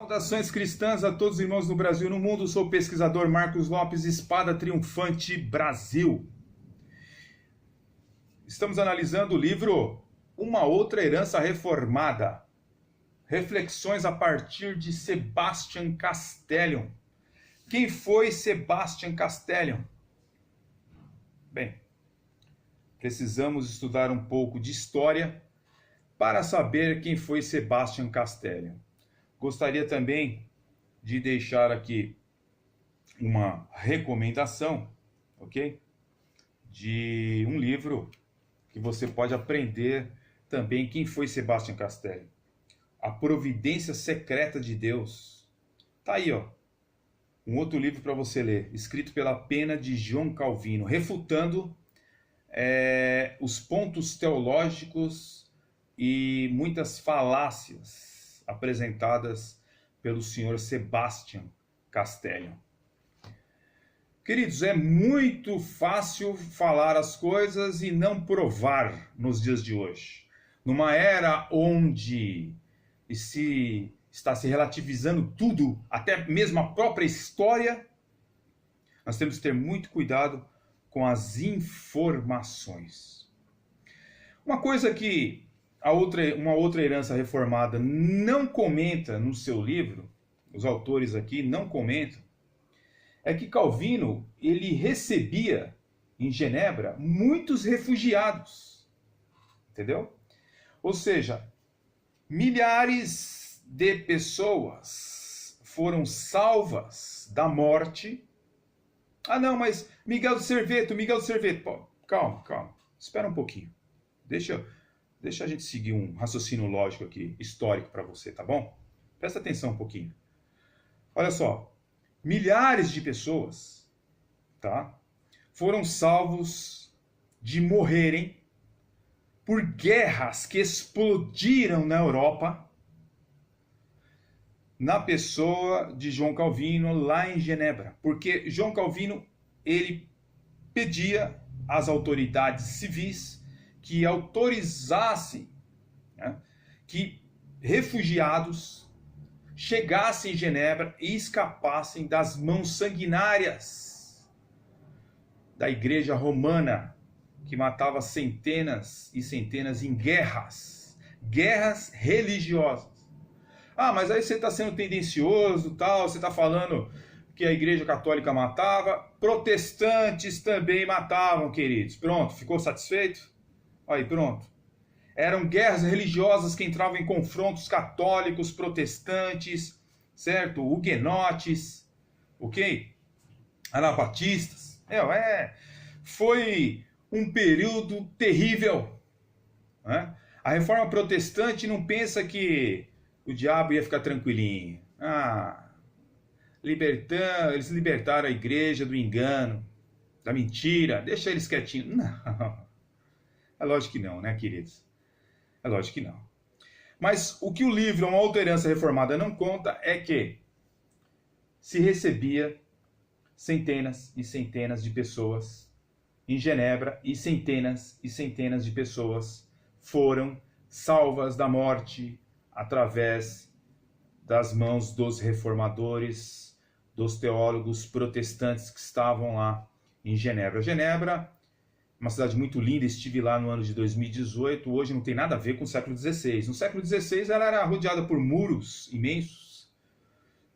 Saudações cristãs a todos os irmãos no Brasil e no mundo. Sou o pesquisador Marcos Lopes, Espada Triunfante Brasil. Estamos analisando o livro Uma Outra Herança Reformada. Reflexões a partir de Sebastian Castellion. Quem foi Sebastian Castellion? Bem, precisamos estudar um pouco de história para saber quem foi Sebastian Castellion. Gostaria também de deixar aqui uma recomendação, ok? De um livro que você pode aprender também quem foi Sebastian Castellion. A Providência Secreta de Deus. Tá aí, ó. Um outro livro para você ler, escrito pela pena de João Calvino, refutando os pontos teológicos e muitas falácias apresentadas pelo senhor Sebastian Castellion. Queridos, é muito fácil falar as coisas e não provar nos dias de hoje. Numa era onde está se relativizando tudo, até mesmo a própria história, nós temos que ter muito cuidado com as informações. Uma coisa que uma outra herança reformada não comenta no seu livro, os autores aqui não comentam, é que Calvino ele recebia em Genebra muitos refugiados, entendeu? Ou seja, milhares de pessoas foram salvas da morte. Ah não, mas Miguel do Serveto, pô, calma, espera um pouquinho, deixa a gente seguir um raciocínio lógico aqui, histórico para você, tá bom? Presta atenção um pouquinho. Olha só, milhares de pessoas, tá, foram salvos de morrerem por guerras que explodiram na Europa, na pessoa de João Calvino lá em Genebra. Porque João Calvino, ele pedia às autoridades civis que autorizassem, né, que refugiados chegassem em Genebra e escapassem das mãos sanguinárias da Igreja Romana, que matava centenas e centenas em guerras religiosas. Ah, mas aí você está sendo tendencioso, tal, você está falando que a Igreja Católica matava, protestantes também matavam, queridos. Pronto, ficou satisfeito? Aí, pronto. Eram guerras religiosas que entravam em confrontos católicos, protestantes, certo? Huguenotes, ok? Anabatistas. Foi um período terrível, né? A reforma protestante não pensa que o diabo ia ficar tranquilinho. Eles libertaram a igreja do engano, da mentira, deixa eles quietinhos. Não. É lógico que não, né, queridos? É lógico que não. Mas o que o livro Uma Outra Herança Reformada não conta é que se recebia centenas e centenas de pessoas em Genebra e centenas de pessoas foram salvas da morte através das mãos dos reformadores, dos teólogos protestantes que estavam lá em Genebra. Genebra, uma cidade muito linda, estive lá no ano de 2018, hoje não tem nada a ver com o século XVI. No século XVI ela era rodeada por muros imensos,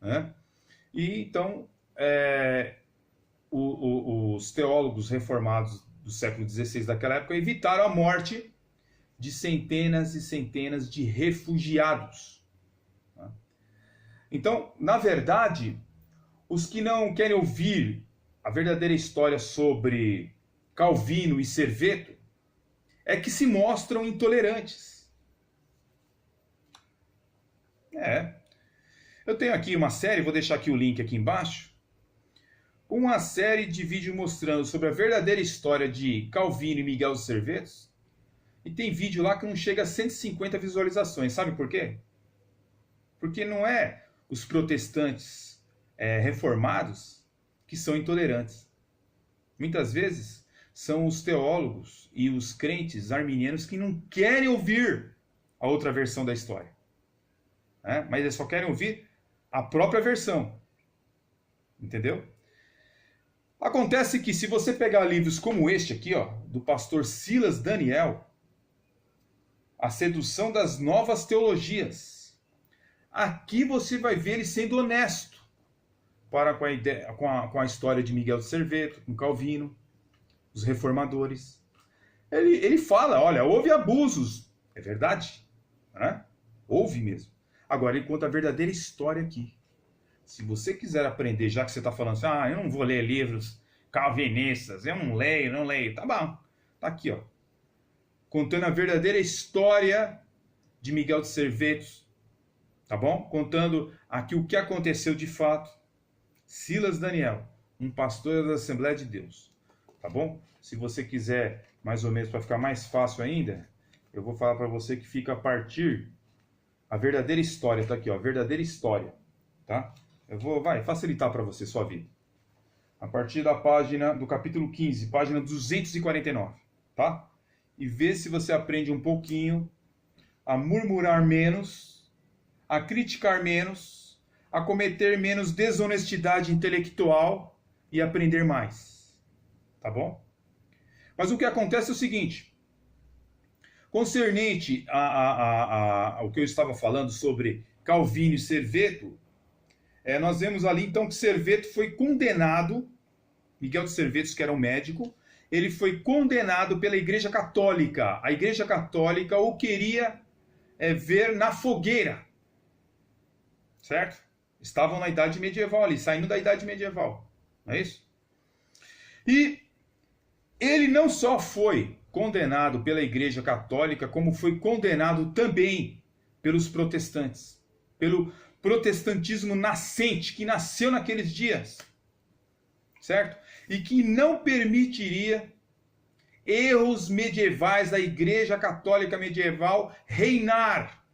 né? E então os teólogos reformados do século XVI daquela época evitaram a morte de centenas e centenas de refugiados. Então, na verdade, os que não querem ouvir a verdadeira história sobre Calvino e Serveto é que se mostram intolerantes. Eu tenho aqui uma série, vou deixar aqui o link aqui embaixo, uma série de vídeos mostrando sobre a verdadeira história de Calvino e Miguel dos Servetos, e tem vídeo lá que não chega a 150 visualizações. Sabe por quê? Porque não é os protestantes reformados que são intolerantes. Muitas vezes são os teólogos e os crentes arminianos que não querem ouvir a outra versão da história. Mas eles só querem ouvir a própria versão. Entendeu? Acontece que se você pegar livros como este aqui, ó, do pastor Silas Daniel, A Sedução das Novas Teologias, aqui você vai ver ele sendo honesto para com a história de Miguel de Serveto, com Calvino, os reformadores. Ele fala, olha, houve abusos, é verdade, né? Houve mesmo. Agora ele conta a verdadeira história aqui. Se você quiser aprender, já que você está falando assim, eu não vou ler livros calvinistas, eu não leio, tá bom. Tá aqui, ó. Contando a verdadeira história de Miguel de Servetos, tá bom? Contando aqui o que aconteceu de fato. Silas Daniel, um pastor da Assembleia de Deus, tá bom? Se você quiser, mais ou menos, para ficar mais fácil ainda, eu vou falar para você que fica a partir a verdadeira história, tá aqui, ó, a verdadeira história, tá? Vai facilitar para você sua vida. A partir da página do capítulo 15, página 249, tá? E vê se você aprende um pouquinho a murmurar menos, a criticar menos, a cometer menos desonestidade intelectual e aprender mais. Tá bom? Mas o que acontece é o seguinte, concernente ao que eu estava falando sobre Calvino e Serveto, nós vemos ali então que Serveto foi condenado, Miguel de Servetos, que era um médico, ele foi condenado pela Igreja Católica. A Igreja Católica o queria ver na fogueira, certo? Estavam na Idade Medieval ali, saindo da Idade Medieval, não é isso? E ele não só foi condenado pela Igreja Católica, como foi condenado também pelos protestantes, pelo protestantismo nascente, que nasceu naqueles dias, certo? E que não permitiria erros medievais da Igreja Católica medieval reinar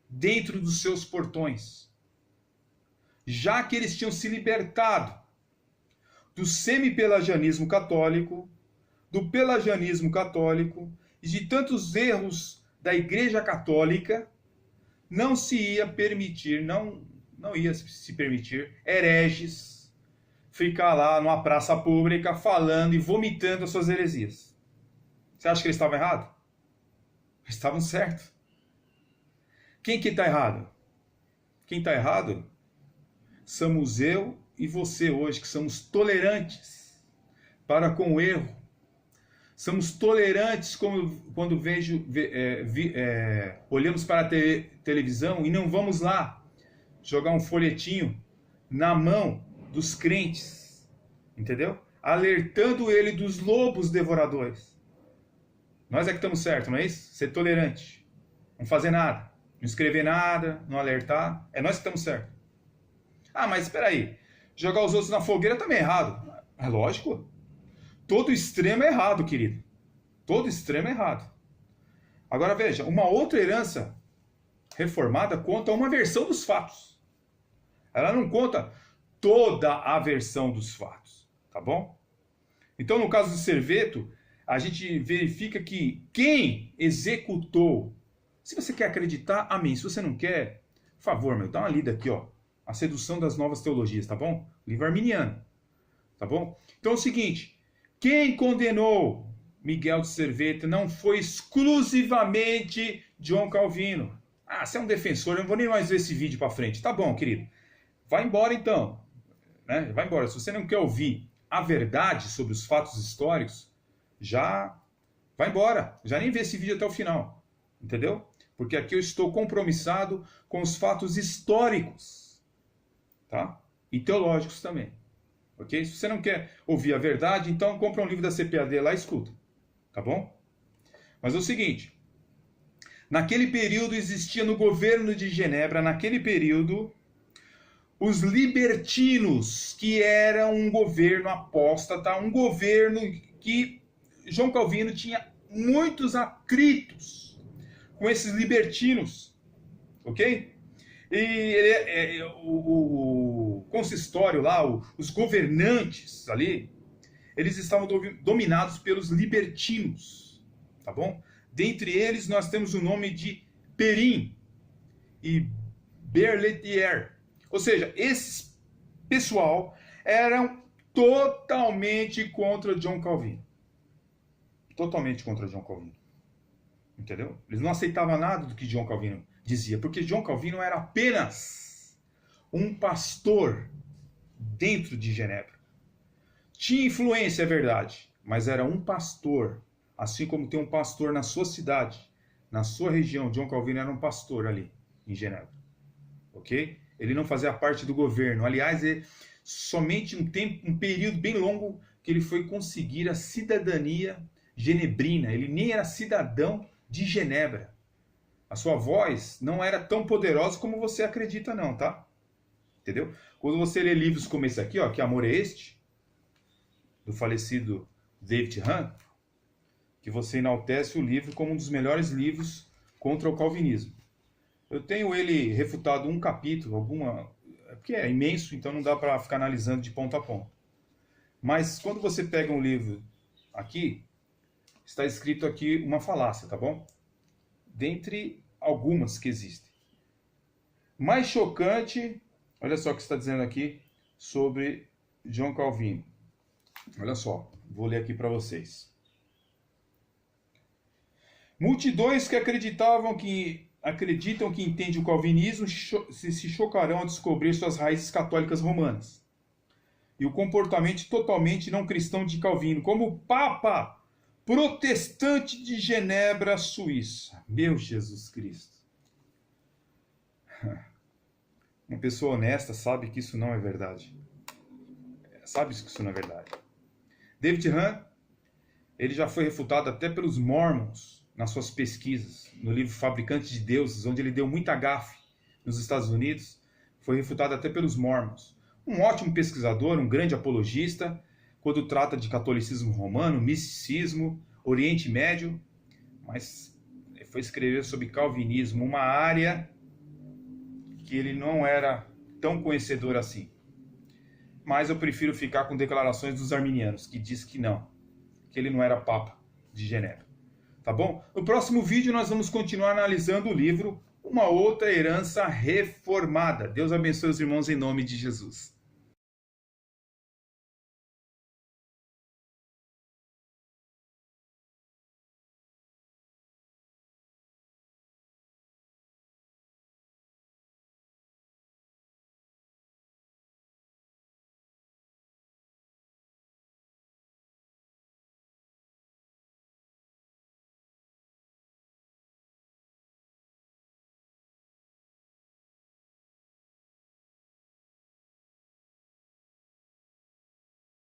dentro dos seus portões, já que eles tinham se libertado do semi-pelagianismo católico, do pelagianismo católico e de tantos erros da Igreja Católica, não se ia permitir, não ia se permitir hereges ficar lá numa praça pública falando e vomitando as suas heresias. Você acha que eles estavam errados? Eles estavam certos. Quem que está errado? Quem está errado somos eu e você hoje, que somos tolerantes para com o erro. Somos tolerantes quando olhamos para a televisão e não vamos lá jogar um folhetinho na mão dos crentes, entendeu? Alertando ele dos lobos devoradores. Nós é que estamos certos, não é isso? Ser tolerante. Não fazer nada. Não escrever nada, não alertar. É nós que estamos certos. Mas espera aí. Jogar os outros na fogueira também é errado. É lógico. Todo extremo é errado, querido. Todo extremo é errado. Agora veja, uma outra herança reformada conta uma versão dos fatos. Ela não conta toda a versão dos fatos, tá bom? Então, no caso do Serveto, a gente verifica que quem executou, se você quer acreditar, amém. Se você não quer, por favor, dá uma lida aqui, ó. A Sedução das Novas Teologias, tá bom? Livro arminiano, tá bom? Então é o seguinte, quem condenou Miguel de Serveto não foi exclusivamente John Calvino. Você é um defensor, eu não vou nem mais ver esse vídeo para frente. Tá bom, querido. Vai embora então. Né? Vai embora. Se você não quer ouvir a verdade sobre os fatos históricos, já vai embora. Já nem vê esse vídeo até o final. Entendeu? Porque aqui eu estou compromissado com os fatos históricos. Tá? E teológicos também. Ok? Se você não quer ouvir a verdade, então compra um livro da CPAD lá e escuta. Tá bom? Mas é o seguinte. Naquele período existia no governo de Genebra, naquele período, os libertinos, que era um governo apóstata, um governo que João Calvino tinha muitos atritos com esses libertinos, ok? E o consistório lá, os governantes ali, eles estavam dominados pelos libertinos, tá bom? Dentre eles nós temos o nome de Perrin e Berletier. Ou seja, esse pessoal eram totalmente contra John Calvino. Totalmente contra John Calvino. Entendeu? Eles não aceitavam nada do que John Calvino dizia, porque John Calvino era apenas um pastor dentro de Genebra. Tinha influência, é verdade, mas era um pastor, assim como tem um pastor na sua cidade, na sua região. John Calvino era um pastor ali em Genebra, ok? Ele não fazia parte do governo. Aliás, somente um período bem longo que ele foi conseguir a cidadania genebrina. Ele nem era cidadão de Genebra. A sua voz não era tão poderosa como você acredita não, tá? Entendeu? Quando você lê livros como esse aqui, ó, Que Amor é Este? Do falecido David Hahn, que você enaltece o livro como um dos melhores livros contra o calvinismo. Eu tenho ele refutado um capítulo, porque é imenso, então não dá para ficar analisando de ponta a ponta. Mas quando você pega um livro aqui, está escrito aqui uma falácia, tá bom? Dentre algumas que existem. Mais chocante, olha só o que está dizendo aqui sobre John Calvino. Olha só, vou ler aqui para vocês. Multidões que acreditam que entendem o calvinismo se chocarão ao descobrir suas raízes católicas romanas e o comportamento totalmente não cristão de Calvino, como o Papa protestante de Genebra, Suíça. Meu Jesus Cristo. Uma pessoa honesta sabe que isso não é verdade. Sabe que isso não é verdade. David Hahn, ele já foi refutado até pelos Mormons nas suas pesquisas, no livro Fabricante de Deuses, onde ele deu muita gafe nos Estados Unidos, foi refutado até pelos Mormons. Um ótimo pesquisador, um grande apologista, quando trata de catolicismo romano, misticismo, Oriente Médio, mas ele foi escrever sobre calvinismo, uma área que ele não era tão conhecedor assim. Mas eu prefiro ficar com declarações dos arminianos, que diz que não, que ele não era Papa de Genebra. Tá bom? No próximo vídeo nós vamos continuar analisando o livro Uma Outra Herança Reformada. Deus abençoe os irmãos em nome de Jesus.